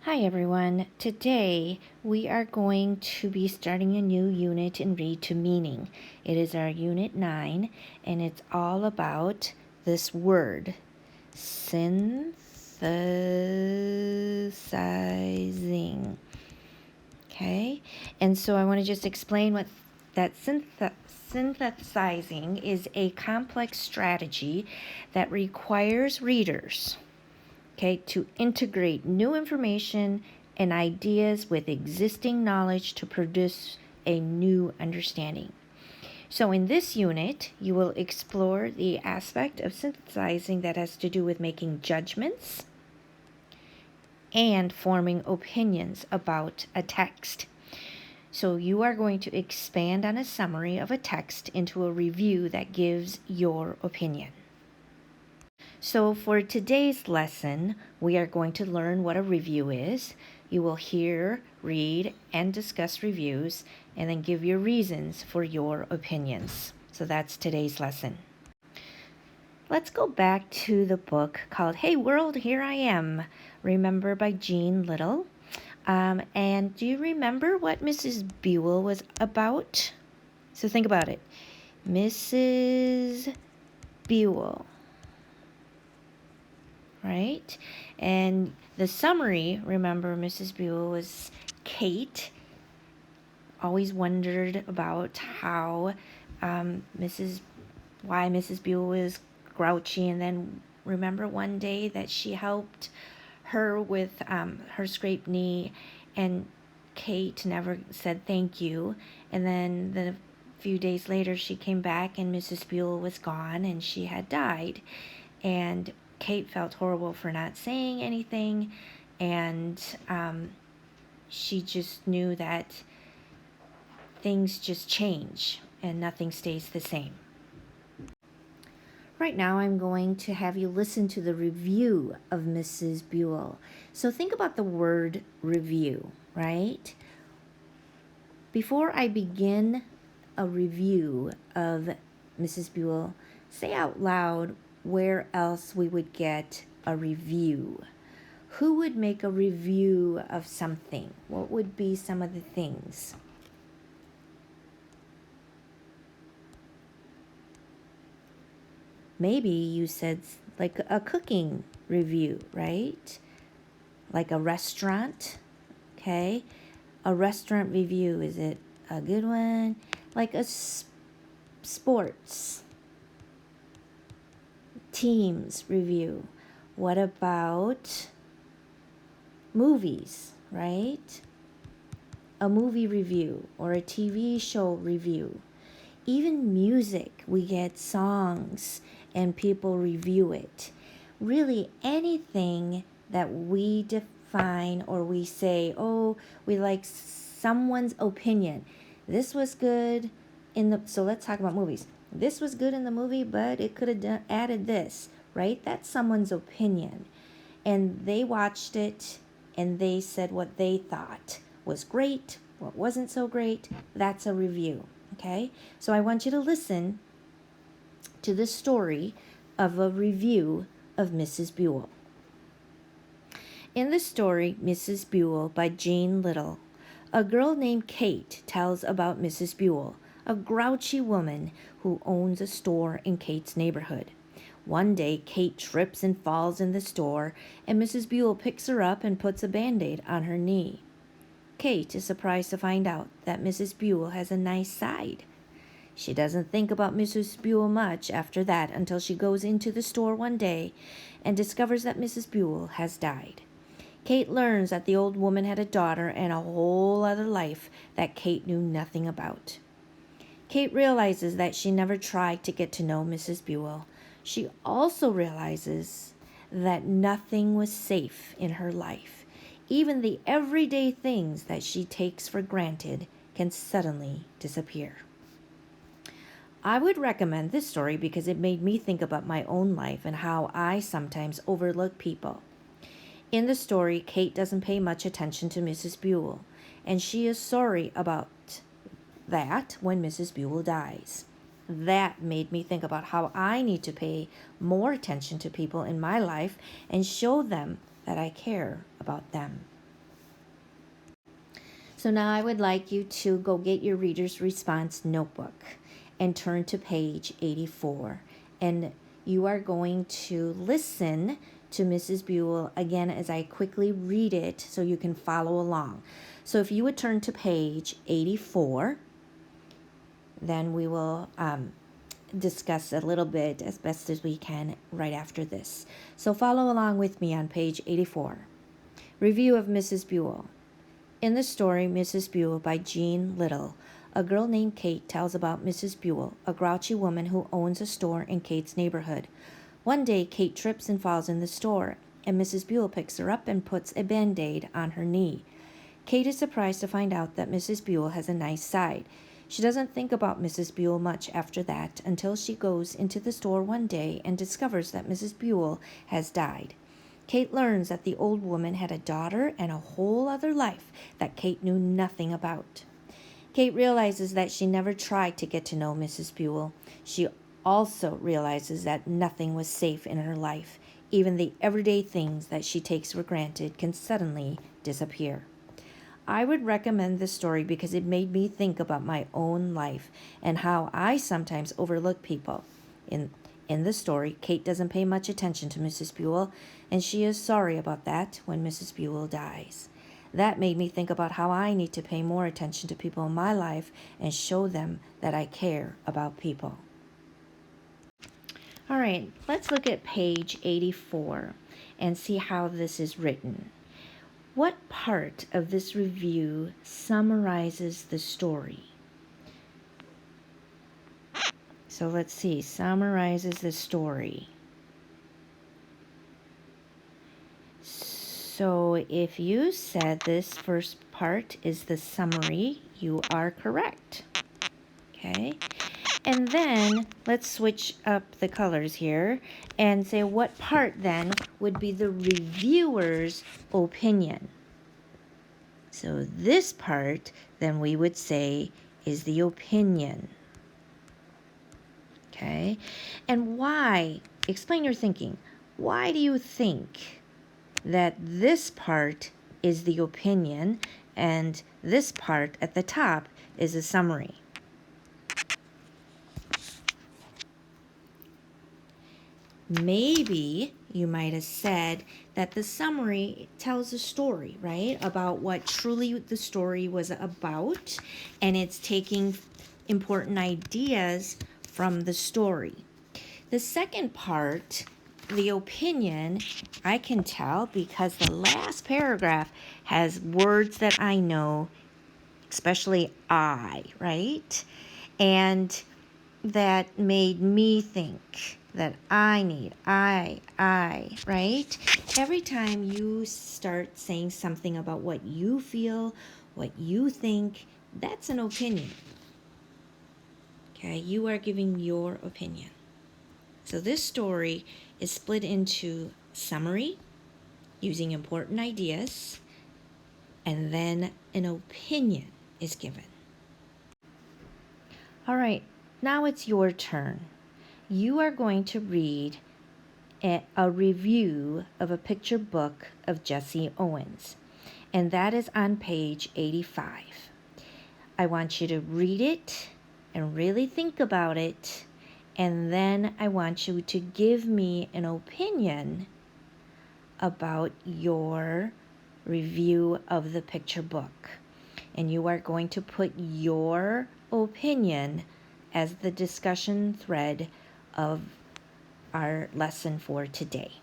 Hi everyone. Today we are going to be starting a new unit in Read to Meaning. It is our Unit 9 and it's all about this word, synthesizing. Okay? And so I want to just explain what that synthesizing is a complex strategy that requires readers to integrate new information and ideas with existing knowledge to produce a new understanding. So in this unit, you will explore the aspect of synthesizing that has to do with making judgments and forming opinions about a text. So you are going to expand on a summary of a text into a review that gives your opinion. So for today's lesson, we are going to learn what a review is. You will hear, read, and discuss reviews, and then give your reasons for your opinions. So that's today's lesson. Let's go back to the book called Hey World, Here I Am, Remember by Jean Little. And do you remember what Mrs. Buell was about? So think about it. Mrs. Buell. Right? And the summary, remember, Mrs. Buell was Kate. Always wondered about how why Mrs. Buell was grouchy, and then remember one day that she helped her with her scraped knee, and Kate never said thank you, and then the few days later she came back and Mrs. Buell was gone and she had died, and Kate felt horrible for not saying anything, and she just knew that things just change and nothing stays the same. Right now, I'm going to have you listen to the review of Mrs. Buell. So think about the word review, right? Before I begin a review of Mrs. Buell, say out loud where else we would get a review. Who would make a review of something? What would be some of the things? Maybe you said like a cooking review, right? Like a restaurant, okay? A restaurant review, is it a good one? Like a sports teams review. What about movies, right? A movie review or a TV show review. Even music, we get songs and people review it. Really anything that we define or we say, oh, we like someone's opinion. This was good so let's talk about movies. This was good in the movie, but it could have added this, right? That's someone's opinion. And they watched it and they said what they thought was great, what wasn't so great. That's a review, okay? So I want you to listen to the story of a review of Mrs. Buell. In the story, Mrs. Buell by Jean Little, a girl named Kate tells about Mrs. Buell, a grouchy woman who owns a store in Kate's neighborhood. One day, Kate trips and falls in the store, and Mrs. Buell picks her up and puts a Band-Aid on her knee. Kate is surprised to find out that Mrs. Buell has a nice side. She doesn't think about Mrs. Buell much after that until she goes into the store one day and discovers that Mrs. Buell has died. Kate learns that the old woman had a daughter and a whole other life that Kate knew nothing about. Kate realizes that she never tried to get to know Mrs. Buell. She also realizes that nothing was safe in her life. Even the everyday things that she takes for granted can suddenly disappear. I would recommend this story because it made me think about my own life and how I sometimes overlook people. In the story, Kate doesn't pay much attention to Mrs. Buell, and she is sorry about that when Mrs. Buell dies. That made me think about how I need to pay more attention to people in my life and show them that I care about them. So now I would like you to go get your reader's response notebook and turn to page 84. And you are going to listen to Mrs. Buell again as I quickly read it so you can follow along. So if you would turn to page 84, then we will discuss a little bit as best as we can right after this. So follow along with me on page 84. Review of Mrs. Buell. In the story Mrs. Buell by Jean Little, a girl named Kate tells about Mrs. Buell, a grouchy woman who owns a store in Kate's neighborhood. One day, Kate trips and falls in the store, and Mrs. Buell picks her up and puts a Band-Aid on her knee. Kate is surprised to find out that Mrs. Buell has a nice side. She doesn't think about Mrs. Buell much after that until she goes into the store one day and discovers that Mrs. Buell has died. Kate learns that the old woman had a daughter and a whole other life that Kate knew nothing about. Kate realizes that she never tried to get to know Mrs. Buell. She also realizes that nothing was safe in her life. Even the everyday things that she takes for granted can suddenly disappear. I would recommend this story because it made me think about my own life and how I sometimes overlook people. In the story, Kate doesn't pay much attention to Mrs. Buell, and she is sorry about that when Mrs. Buell dies. That made me think about how I need to pay more attention to people in my life and show them that I care about people. All right, let's look at page 84 and see how this is written. What part of this review summarizes the story? So let's see, summarizes the story. So if you said this first part is the summary, you are correct. Okay? And then let's switch up the colors here and say what part then would be the reviewer's opinion. So this part then we would say is the opinion. Okay? And why? Explain your thinking. Why do you think that this part is the opinion and this part at the top is a summary? Maybe you might have said that the summary tells a story, right? About what truly the story was about, and it's taking important ideas from the story. The second part, the opinion, I can tell because the last paragraph has words that I know, especially I, right? And that made me think that I, right? Every time you start saying something about what you feel, what you think, that's an opinion. Okay, you are giving your opinion. So this story is split into summary, using important ideas, and then an opinion is given. All right, now it's your turn. You are going to read a review of a picture book of Jesse Owens, and that is on page 85. I want you to read it and really think about it, and then I want you to give me an opinion about your review of the picture book. And you are going to put your opinion as the discussion thread of our lesson for today.